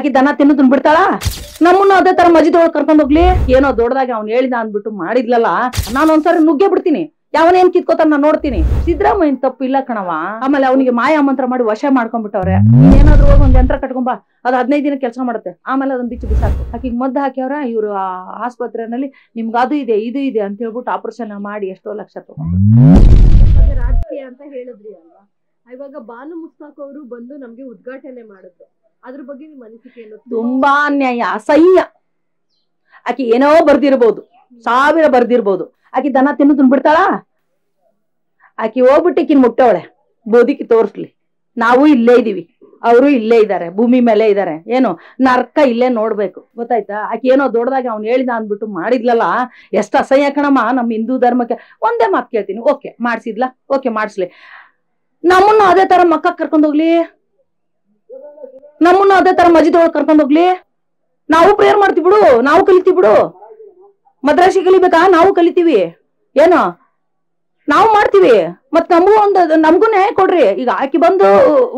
ಆಕಿ ದನ ತಿನ್ನೋದನ್ನ ಬಿಡ್ತಾಳ ನಮ್ಮನ್ನು ಅದೇ ತರ ಮಜಿದೊಳಗೆ ಕರ್ಕೊಂಡ್ ಹೋಗ್ಲಿ ಏನೋ ದೊಡ್ಡದಾಗಿ ಅವ್ನು ಹೇಳಿದ ಅಂದ್ಬಿಟ್ಟು ಮಾಡಿದ್ಲಲ್ಲ ನಾನು ಒಂದ್ಸರಿ ನುಗ್ಗೆ ಬಿಡ್ತೀನಿ ಯಾವನೇನ್ ಕಿತ್ಕೋತಾರ ನಾನ್ ನೋಡ್ತೀನಿ ಸಿದ್ದರಾಮಯ್ಯನ್ ತಪ್ಪು ಇಲ್ಲ ಕಣವ ಆಮೇಲೆ ಅವನಿಗೆ ಮಾಯಾ ಮಂತ್ರ ಮಾಡಿ ವಶ ಮಾಡ್ಕೊಂಡ್ಬಿಟ್ಟವ್ರೆ ಏನಾದ್ರು ಹೋಗಿ ಒಂದ್ ಯಂತ್ರ ಕಟ್ಕೊಂಬ ಅದು 15 ದಿನ ಕೆಲಸ ಮಾಡುತ್ತೆ ಆಮೇಲೆ ಅದನ್ನ ಬಿಚ್ಚು ಬಿಸಾಕು ಆಕಿಗೆ ಮದ್ದು ಹಾಕ್ಯವ್ರ ಇವ್ರು ಆಸ್ಪತ್ರೆನಲ್ಲಿ ನಿಮ್ಗೆ ಅದು ಇದೆ ಇದು ಇದೆ ಅಂತ ಹೇಳ್ಬಿಟ್ಟು ಆಪರೇಷನ್ ಮಾಡಿ ಎಷ್ಟೋ ಲಕ್ಷ ತಗೊಂಡು ರಾಜಕೀಯ ಅಂತ ಹೇಳಿದ್ರಿ ಅಲ್ವಾ ಇವಾಗ ಬಾನು ಮುಸ್ತಾಕ್ ಅವರು ಬಂದು ನಮ್ಗೆ ಉದ್ಘಾಟನೆ ಮಾಡಿದ್ರು ಅದ್ರ ಬಗ್ಗೆ ನಿಮ್ ಅನಿಸಿಕೆ ಏನು ತುಂಬಾ ಅನ್ಯಾಯ ಅಸಹ್ಯ ಆಕಿ ಏನೋ ಬರ್ದಿರ್ಬೋದು 1000 ಬರ್ದಿರ್ಬೋದು ಆಕಿ ದನ ತಿನ್ನೋದನ್ನ ಬಿಡ್ತಾಳ ಆಕಿ ಹೋಗ್ಬಿಟ್ಟು ಈಕಿನ್ ಮುಟ್ಟವಳೆ ಬೋದಿಕಿ ತೋರ್ಸ್ಲಿ ನಾವು ಇಲ್ಲೇ ಇದೀವಿ ಅವರು ಇಲ್ಲೇ ಇದ್ದಾರೆ ಭೂಮಿ ಮೇಲೆ ಇದ್ದಾರೆ ಏನು ನರ್ಕ ಇಲ್ಲೇ ನೋಡ್ಬೇಕು ಗೊತ್ತಾಯ್ತಾ ಆಕಿ ಏನೋ ದೊಡ್ಡದಾಗಿ ಅವ್ನು ಹೇಳಿದ ಅಂದ್ಬಿಟ್ಟು ಮಾಡಿದ್ಲಲ್ಲ ಎಷ್ಟು ಅಸಹ್ಯ ಕಣಮ್ಮ ನಮ್ಮ ಹಿಂದೂ ಧರ್ಮಕ್ಕೆ ಒಂದೇ ಮಾತು ಕೇಳ್ತೀನಿ ಓಕೆ ಮಾಡ್ಸಿದ್ಲಾ ಓಕೆ ಮಾಡಿಸ್ಲಿ ನಮ್ಮನ್ನು ಅದೇ ತರ ಮಕ್ಕ ಕರ್ಕೊಂಡ್ ಹೋಗ್ಲಿ ನಮ್ಮನ್ನು ಅದೇ ತರ ಮಜಿದೊಳಗೆ ಕರ್ಕೊಂಡ್ ಹೋಗ್ಲಿ ನಾವು ಪ್ರೇಯರ್ ಮಾಡ್ತೀವಿ ಬಿಡು ನಾವು ಕಲಿತೀವಿ ಬಿಡು ಮದ್ರಾಸಿ ಕಲಿಬೇಕಾ ನಾವು ಕಲಿತೀವಿ ಏನೋ ನಾವು ಮಾಡ್ತೀವಿ ಮತ್ ನಮಗೂ ನ್ಯಾಯ ಕೊಡ್ರಿ ಈಗ ಆಕಿ ಬಂದು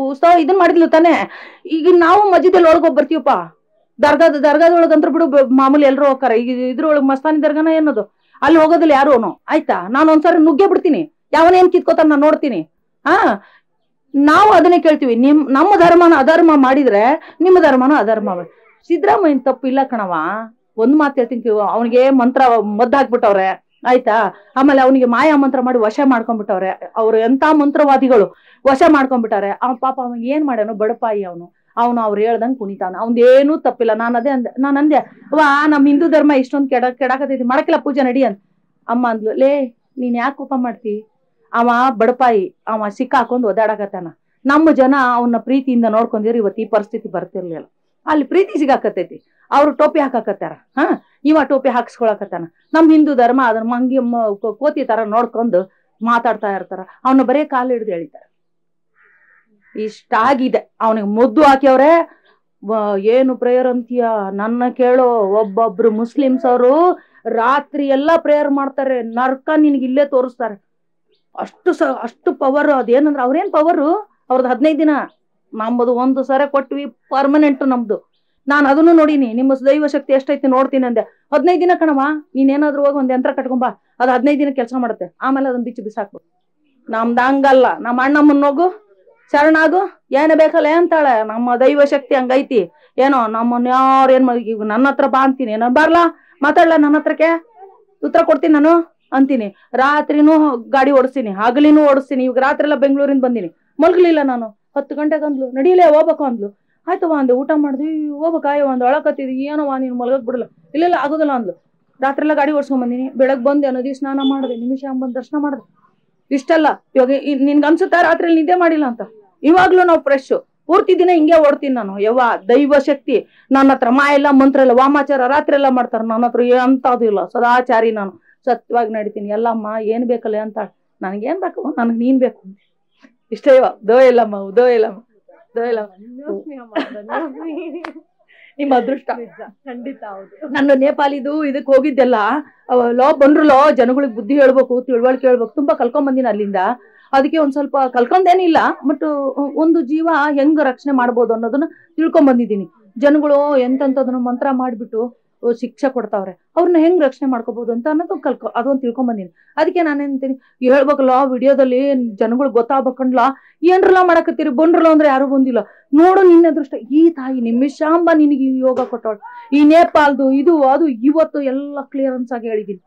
ಉತ್ಸವ ಇದನ್ ಮಾಡಿದ್ಲು ತಾನೆ ಈಗ ನಾವು ಮಜಿದಲ್ಲಿ ಒಳಗೋಗಿ ಬರ್ತೀವಪ್ಪ ದರ್ಗಾದೊಳಗಂತ್ರ ಬಿಡು ಮಾಮೂಲಿ ಎಲ್ರು ಹೋಗ್ತಾರ ಈಗ ಇದ್ರೊಳಗ್ ಮಸ್ತಾನಿ ದರ್ಗಾನ ಏನದು ಅಲ್ಲಿ ಹೋಗೋದಿಲ್ಲ ಯಾರು ಆಯ್ತಾ ನಾನು ಒಂದ್ಸರಿ ನುಗ್ಗೆ ಬಿಡ್ತೀನಿ ಯಾವನೇನ್ ಕಿತ್ಕೋತಾರ ನಾನ್ ನೋಡ್ತೀನಿ ನಾವು ಅದನ್ನೇ ಕೇಳ್ತೀವಿ ನಮ್ಮ ಧರ್ಮನ ಅಧರ್ಮ ಮಾಡಿದ್ರೆ ನಿಮ್ಮ ಧರ್ಮನ ಅಧರ್ಮ ಸಿದ್ದರಾಮಯ್ಯನ್ ತಪ್ಪು ಇಲ್ಲ ಕಣವ ಒಂದ್ ಮಾತು ಹೇಳ್ತೀನಿ ಅವನಿಗೆ ಮದ್ದು ಹಾಕ್ಬಿಟ್ಟವ್ರೆ ಆಯ್ತಾ ಆಮೇಲೆ ಅವನಿಗೆ ಮಾಯಾ ಮಂತ್ರ ಮಾಡಿ ವಶ ಮಾಡ್ಕೊಂಡ್ಬಿಟ್ಟವ್ರೆ ಅವ್ರು ಎಂತ ಮಂತ್ರವಾದಿಗಳು ವಶ ಮಾಡ್ಕೊಂಡ್ಬಿಟ್ಟಾರೆ ಪಾಪ ಅವನಿಗೆ ಏನ್ ಮಾಡ್ಯಾನು ಬಡಪಾಯಿ ಅವನು ಅವ್ರು ಹೇಳ್ದಂಗ್ ಕುಣಿತಾನ ಅವ್ನ್ದೇನು ತಪ್ಪಿಲ್ಲ ನಾನು ಅಂದೆ ವಾ ನಮ್ ಹಿಂದೂ ಧರ್ಮ ಇಷ್ಟೊಂದು ಕೆಡಾಕತೈತಿ ಮಾಡಕ್ಕಿಲ್ಲ ಪೂಜೆ ನಡಿ ಅಂತ ಅಮ್ಮ ಅಂದ್ಲು ಲೇ ನೀನ್ ಯಾಕೆ ಕೋಪ ಮಾಡ್ತಿ ಅವ ಬಡಪಾಯಿ ಅವ ಸಿಕ್ಕ ಹಾಕೊಂಡ್ ಒದಾಡಕತ್ತಾನ ನಮ್ಮ ಜನ ಅವನ್ನ ಪ್ರೀತಿಯಿಂದ ನೋಡ್ಕೊಂಡಿದ್ರೆ ಇವತ್ತು ಈ ಪರಿಸ್ಥಿತಿ ಬರ್ತಿರ್ಲಿಲ್ಲ ಅಲ್ಲಿ ಪ್ರೀತಿ ಸಿಗಾಕತೈತಿ ಅವ್ರು ಟೋಪಿ ಹಾಕಾಕತ್ತಾರ ಇವ ಟೋಪಿ ಹಾಕ್ಸ್ಕೊಳಕತ್ತಾನ ನಮ್ ಹಿಂದೂ ಧರ್ಮ ಅದನ್ನ ಮಂಗಿ ಕೋತಿ ತರ ನೋಡ್ಕೊಂಡು ಮಾತಾಡ್ತಾ ಇರ್ತಾರ ಅವನ ಬರೇ ಕಾಲು ಹಿಡ್ದು ಎಳಿತಾರ ಇಷ್ಟಾಗಿದೆ ಅವನಿಗೆ ಮುದ್ದು ಹಾಕ್ಯವ್ರೆ ಏನು ಪ್ರೇಯರ್ ಅಂತೀಯ ನನ್ನ ಕೇಳೋ ಒಬ್ಬೊಬ್ರು ಮುಸ್ಲಿಮ್ಸ್ ಅವರು ರಾತ್ರಿ ಎಲ್ಲಾ ಪ್ರೇಯರ್ ಮಾಡ್ತಾರೆ ನರ್ಕ ನಿನ್ಗೆ ಇಲ್ಲೇ ತೋರಿಸ್ತಾರೆ ಅಷ್ಟು ಪವರ್ ಅದೇನಂದ್ರ ಅವ್ರೇನ್ ಪವರು ಅವ್ರದ್ದು 15 ದಿನ ನಮ್ಮದು ಒಂದು ಸರ ಕೊಟ್ವಿ ಪರ್ಮನೆಂಟ್ ನಮ್ದು ನಾನು ಅದನ್ನು ನೋಡಿನಿ ನಿಮ್ಮ ದೈವ ಶಕ್ತಿ ಎಷ್ಟೈತಿ ನೋಡ್ತೀನಿ ಅಂದೆ 15 ದಿನ ಕಣವ ನೀನೇನಾದ್ರೂ ಹೋಗಿ ಒಂದ್ ಯಂತ್ರ ಕಟ್ಕೊಂಬ ಅದು 15 ದಿನ ಕೆಲಸ ಮಾಡುತ್ತೆ ಆಮೇಲೆ ಅದನ್ನ ಬಿಚ್ಚು ಬಿಸಾಕ್ಬು ನಮ್ದು ಹಂಗಲ್ಲ ನಮ್ಮ ಅಣ್ಣಮ್ಮನ್ ಹೋಗು ಶರಣಾಗು ಏನೇ ಬೇಕಲ್ಲ ಅಂತಾಳೆ ನಮ್ಮ ದೈವ ಶಕ್ತಿ ಹಂಗೈತಿ ಏನೋ ನಮ್ಮನ್ನ ಯಾರು ಏನ್ ಈಗ ನನ್ನ ಹತ್ರ ಬಾ ಅಂತೀನಿ ನಾನು ಬರ್ಲಾ ಮಾತಾಡ್ಲಾ ನನ್ನ ಹತ್ರಕ್ಕೆ ಉತ್ತರ ಕೊಡ್ತೀನಿ ನಾನು ಅಂತೀನಿ ರಾತ್ರಿನೂ ಗಾಡಿ ಓಡಿಸ್ತೀನಿ ಹಗಲಿನೂ ಓಡಿಸ್ತೀನಿ ಇವಾಗ ರಾತ್ರಿ ಎಲ್ಲ ಬೆಂಗಳೂರಿಂದ ಬಂದಿನಿ ಮಲ್ಗಲಿಲ್ಲ ನಾನು 10 ಗಂಟೆಗೆ ಅಂದ್ಲು ನಡೀಲೇ ಹೋಗ್ಬೇಕು ಅಂದ್ಲು ಆಯ್ತವ ಅಂದೆ ಊಟ ಮಾಡಿದ್ವಿ ಹೋಗ್ಬೇಕಾಯೋ ಒಂದ್ ಒಳಕತ್ತಿದ್ವಿ ಏನೋವಾ ನೀನು ಮಲ್ಗಕ್ ಬಿಡಲ್ಲ ಇಲ್ಲ ಆಗೋದಿಲ್ಲ ಅಂದ್ಲು ರಾತ್ರಿ ಎಲ್ಲ ಗಾಡಿ ಓಡಿಸ್ಕೊಂಡ್ ಬಂದಿನಿ ಬೆಳಗ್ಗೆ ಬಂದೆ ನದಿ ಸ್ನಾನ ಮಾಡಿದೆ ನಿಮಿಷ ಬಂದ್ ದರ್ಶನ ಮಾಡಿದೆ ಇಷ್ಟಲ್ಲ ಇವಾಗ ನಿನ್ಗೆ ಅನ್ಸುತ್ತಾ ರಾತ್ರಿ ನಿದ್ದೆ ಮಾಡಿಲ್ಲ ಅಂತ ಇವಾಗ್ಲೂ ನಾವು ಫ್ರೆಶ್ ಪೂರ್ತಿ ದಿನ ಹಿಂಗೆ ಓಡ್ತೀನಿ ನಾನು ಯವ್ವ ದೈವ ಶಕ್ತಿ ನನ್ನ ಹತ್ರ ಮಾಯೆಲ್ಲ ಮಂತ್ರ ಇಲ್ಲ ವಾಮಾಚಾರ ರಾತ್ರಿ ಎಲ್ಲ ಮಾಡ್ತಾರ ನನ್ನ ಹತ್ರ ಅಂತದು ಇಲ್ಲ ಸದಾಚಾರಿ ನಾನು ಸತ್ಯವಾಗಿ ನಡಿತೀನಿ ಎಲ್ಲಮ್ಮ ಏನ್ ಬೇಕಲ್ಲ ಅಂತ ನನಗೇನ್ ಬೇಕು ನನಗ್ ನೀನ್ ಬೇಕು ಇಷ್ಟೇ ದೋ ಇಲ್ಲಮ್ಮ ದೋ ಇಲ್ಲಮ್ಮ ನಿಮ್ಮ ಅದೃಷ್ಟ ಖಂಡಿತ ಹೌದು ನನ್ನ ನೇಪಾಲಿದು ಇದಕ್ ಹೋಗಿದ್ದೆಲ್ಲ ಲೋ ಬಂದ್ರಲ್ಲೋ ಜನಗಳಿಗೆ ಬುದ್ಧಿ ಹೇಳ್ಬೇಕು ತಿಳುವಳಿಕೆ ಹೇಳ್ಬೇಕು ತುಂಬಾ ಕಲ್ಕೊಂಡ್ ಬಂದಿನ ಅಲ್ಲಿಂದ ಅದಕ್ಕೆ ಒಂದ್ ಸ್ವಲ್ಪ ಕಲ್ಕೊಂಡೇನಿಲ್ಲ ಬಟ್ ಒಂದು ಜೀವ ಹೆಂಗ್ ರಕ್ಷಣೆ ಮಾಡ್ಬೋದು ಅನ್ನೋದನ್ನ ತಿಳ್ಕೊಂಡ್ ಬಂದಿದ್ದೀನಿ ಜನಗಳು ಎಂತಂತದನ್ನ ಮಂತ್ರ ಮಾಡ್ಬಿಟ್ಟು ಶಿಕ್ಷೆ ಕೊಡ್ತಾವ್ರೆ ಅವ್ರನ್ನ ಹೆಂಗ್ ರಕ್ಷಣೆ ಮಾಡ್ಕೋಬಹುದು ಅಂತ ಅನ್ನೋದು ಅದೊಂದು ತಿಳ್ಕೊಂಡ್ ಬಂದೀನಿ ಅದಕ್ಕೆ ನಾನೇಂತೀನಿ ಹೇಳ್ಬೇಕಲ್ಲ ವಿಡಿಯೋದಲ್ಲಿ ಜನಗಳು ಗೊತ್ತಾಗ್ಬೇಕಂಡ್ಲ ಏನ್ರಲ್ಲ ಮಾಡಕತ್ತೀರಿ ಬಂದ್ರಲ್ಲ ಅಂದ್ರೆ ಯಾರು ಬಂದಿಲ್ಲ ನೋಡು ನಿನ್ನ ಅದೃಷ್ಟ ಈ ತಾಯಿ ನಿಮಿಷಾಂಬ ನಿನಗೆ ಯೋಗ ಕೊಟ್ಟವಳು ಈ ನೇಪಾಲ್ದು ಇದು ಅದು ಇವತ್ತು ಎಲ್ಲ ಕ್ಲಿಯರೆನ್ಸ್ ಆಗಿ ಹೇಳಿದೀನಿ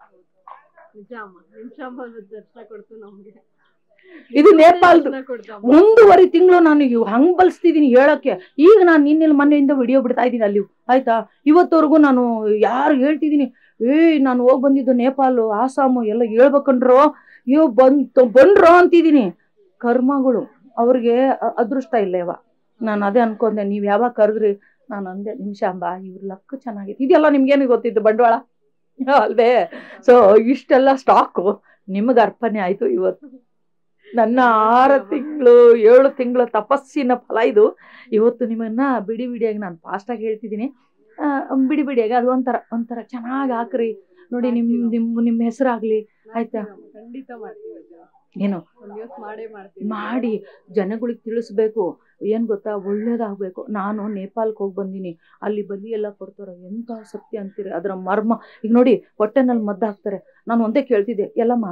ಇದು ನೇಪಾಲ್ದು 1.5 ತಿಂಗಳು ನಾನು ಹಂಗ್ ಬಲ್ಸ್ತಿದೀನಿ ಹೇಳಕ್ಕೆ ಈಗ ನಾನು ನಿನ್ನೆಲ್ಲಿ ಮೊನ್ನೆಯಿಂದ ವಿಡಿಯೋ ಬಿಡ್ತಾ ಇದ್ದೀನಿ ಅಲ್ಲಿ ಆಯ್ತಾ ಇವತ್ತವರೆಗೂ ನಾನು ಯಾರು ಹೇಳ್ತಿದೀನಿ ನಾನು ಹೋಗ್ ಬಂದಿದ್ದು ನೇಪಾಲ್ ಆಸಾಮು ಎಲ್ಲ ಹೇಳ್ಬೇಕಂಡ್ರೋ ಬಂದ್ರೋ ಅಂತಿದೀನಿ ಕರ್ಮಗಳು ಅವ್ರಿಗೆ ಅದೃಷ್ಟ ಇಲ್ಲೇವ ನಾನು ಅದೇ ಅನ್ಕೊಂಡೆ ನೀವ್ ಯಾವಾಗ ಕರೆದ್ರಿ ನಾನು ಅಂದೆ ನಿಮಿಷಾಂಬ ಇವ್ರ ಲಕ್ ಚೆನ್ನಾಗಿದೆ ಇದೆಲ್ಲ ನಿಮ್ಗೇನು ಗೊತ್ತಿತ್ತು ಬಂಡವಾಳ ಅಲ್ವೇ ಸೊ ಇಷ್ಟೆಲ್ಲ ಸ್ಟಾಕು ನಿಮಗ್ ಅರ್ಪಣೆ ಆಯ್ತು ಇವತ್ತು ನನ್ನ 6 ತಿಂಗಳು 7 ತಿಂಗಳ ತಪಸ್ಸಿನ ಫಲ ಇದು ಇವತ್ತು ನಿಮ್ಮನ್ನ ಬಿಡಿಯಾಗಿ ನಾನು ಫಾಸ್ಟ್ ಆಗಿ ಹೇಳ್ತಿದ್ದೀನಿ ಬಿಡಿಯಾಗಿ ಅದು ಒಂಥರ ಚೆನ್ನಾಗಿ ಹಾಕ್ರಿ ನೋಡಿ ನಿಮ್ಮ ಹೆಸರಾಗ್ಲಿ ಆಯ್ತಾ ಖಂಡಿತ ಮಾಡ್ತೀವಿ ಏನು ಮಾಡಿ ಜನಗಳಿಗೆ ತಿಳಿಸ್ಬೇಕು. ಏನ್ ಗೊತ್ತಾ, ಒಳ್ಳೇದಾಗ್ಬೇಕು. ನಾನು ನೇಪಾಳಕ್ಕೆ ಹೋಗಿ ಬಂದೀನಿ, ಅಲ್ಲಿ ಬಲಿ ಎಲ್ಲ ಕೊಡ್ತಾರ, ಎಂತ ಸತ್ಯ ಅಂತೀರಿ ಅದರ ಮರ್ಮ. ಈಗ ನೋಡಿ, ಹೊಟ್ಟೆನಲ್ಲಿ ಮದ್ದು ಹಾಕ್ತಾರೆ. ನಾನು ಒಂದೇ ಕೇಳ್ತಿದ್ದೆ, ಎಲ್ಲಮ್ಮ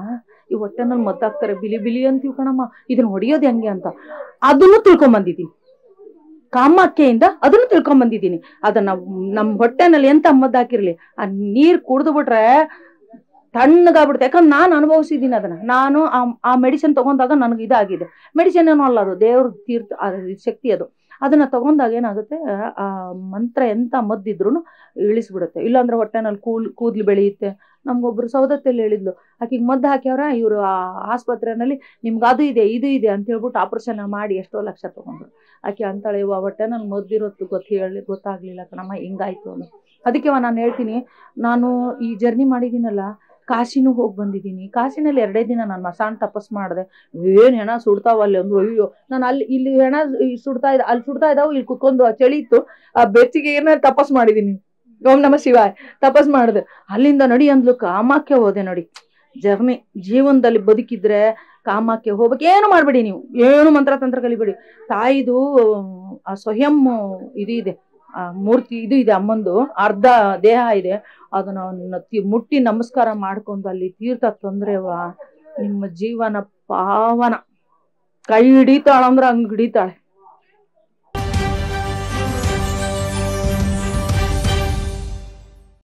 ಈ ಹೊಟ್ಟೆನಲ್ಲಿ ಮದ್ದು ಹಾಕ್ತಾರೆ, ಬಿಲಿ ಬಿಲಿ ಅಂತೀವಿ ಕಣಮ್ಮ, ಇದನ್ನ ಹೊಡಿಯೋದು ಹೆಂಗೆ ಅಂತ. ಅದನ್ನು ತಿಳ್ಕೊಂಬಂದಿದ್ದೀನಿ, ಕಾಮಾಖ್ಯೆಯಿಂದ ಅದನ್ನು ತಿಳ್ಕೊಂಬಂದಿದ್ದೀನಿ. ಅದನ್ನ ನಮ್ ಹೊಟ್ಟೆನಲ್ಲಿ ಎಂತ ಮದ್ದು ಹಾಕಿರ್ಲಿ, ಆ ನೀರ್ ಕುಡ್ದು ಬಿಟ್ರೆ ತಣ್ಣಗಾಗ್ಬಿಡುತ್ತೆ. ಯಾಕಂದ್ರೆ ನಾನು ಅನುಭವಿಸಿದ್ದೀನಿ ಅದನ್ನ. ನಾನು ಆ ಮೆಡಿಸಿನ್ ತಗೊಂಡಾಗ ನನಗೆ ಇದಾಗಿದೆ. ಮೆಡಿಸಿನ್ ಏನೋ ಅಲ್ಲ, ಅದು ದೇವ್ರ ತೀರ್ಥ ಶಕ್ತಿ. ಅದನ್ನ ತಗೊಂಡಾಗ ಏನಾಗುತ್ತೆ, ಆ ಮಂತ್ರ ಎಂತ ಮದ್ದಿದ್ರು ಇಳಿಸ್ಬಿಡುತ್ತೆ. ಇಲ್ಲಾಂದ್ರೆ ಹೊಟ್ಟೆನಲ್ಲಿ ಕೂದ್ಲು ಬೆಳೆಯುತ್ತೆ. ನಮ್ಗೊಬ್ರು ಸೌದತ್ತಿಯಲ್ಲಿ ಹೇಳಿದ್ಲು, ಆಕಿಗೆ ಮದ್ದು ಹಾಕ್ಯವ್ರ ಇವ್ರು ಆ ಆಸ್ಪತ್ರೆಯಲ್ಲಿ, ನಿಮ್ಗೆ ಅದು ಇದೆ ಇದು ಇದೆ ಅಂತ ಹೇಳ್ಬಿಟ್ಟು ಆಪರೇಷನ್ ಮಾಡಿ ಎಷ್ಟೋ ಲಕ್ಷ ತಗೊಂಡ್ರು. ಆಕೆ ಅಂತಾಳೆ, ಇವ ಹೊಟ್ಟೆನಲ್ಲಿ ಮದ್ದಿರೋದು ಗೊತ್ತಾಗ್ಲಿಲ್ಲ ಕಣಮ್ಮ, ಹಿಂಗಾಯ್ತು ಅನ್ನೋ. ಅದಕ್ಕೆ ನಾನು ಹೇಳ್ತೀನಿ, ನಾನು ಈ ಜರ್ನಿ ಮಾಡಿದ್ದೀನಲ್ಲ, ಕಾಶಿನೂ ಹೋಗಿ ಬಂದಿದ್ದೀನಿ. ಕಾಶಿನಲ್ಲಿ 2 ದಿನ ನಾನು ಮಸಾಣ್ ತಪಸ್ ಮಾಡಿದೆ. ಏನ್ ಹೆಣ ಸುಡ್ತಾವಲ್ಲಿ ಅಂದ್ರು. ಅಯ್ಯೋ, ನಾನು ಇಲ್ಲಿ ಹೆಣ ಸುಡ್ತಾ ಇದ್ದ, ಅಲ್ಲಿ ಸುಡ್ತಾ ಇದ್ದಾವು, ಇಲ್ಲಿ ಕುತ್ಕೊಂಡು ಚಳಿ ಇತ್ತು, ಆ ಬೆಚ್ಚಿಗೆ ಏನಾದ್ರು ತಪಸ್ ಮಾಡಿದೀನಿ. ಓಂ ನಮಃ ಶಿವಾಯ ತಪಸ್ ಮಾಡಿದೆ. ಅಲ್ಲಿಂದ ನಡಿ ಅಂದ್ಲು, ಕಾಮಾಖ್ಯ ಹೋದೆ. ನೋಡಿ, ಜರ್ನಿ ಜೀವನದಲ್ಲಿ ಬದುಕಿದ್ರೆ ಕಾಮಾಖ್ಯ ಹೋಗ್ಬೇಕು. ಏನು ಮಾಡ್ಬೇಡಿ ನೀವು, ಏನು ಮಂತ್ರ ತಂತ್ರ ಕಲಿಬೇಡಿ. ತಾಯಿದು ಆ ಸ್ವಯಂ ಇದು ಇದೆ, ಆ ಮೂರ್ತಿ ಇದು ಇದೆ, ಅಮ್ಮಂದು ಅರ್ಧ ದೇಹ ಇದೆ. ಅದನ್ನ ಮುಟ್ಟಿ ನಮಸ್ಕಾರ ಮಾಡ್ಕೊಂಡು ಅಲ್ಲಿ ತೀರ್ಥ ತೊಂದ್ರೆವಾ, ನಿಮ್ಮ ಜೀವನ ಪಾವನ. ಕೈ ಹಿಡಿತಾಳಂದ್ರ ಹಂಗ್ ಹಿಡಿತಾಳೆ.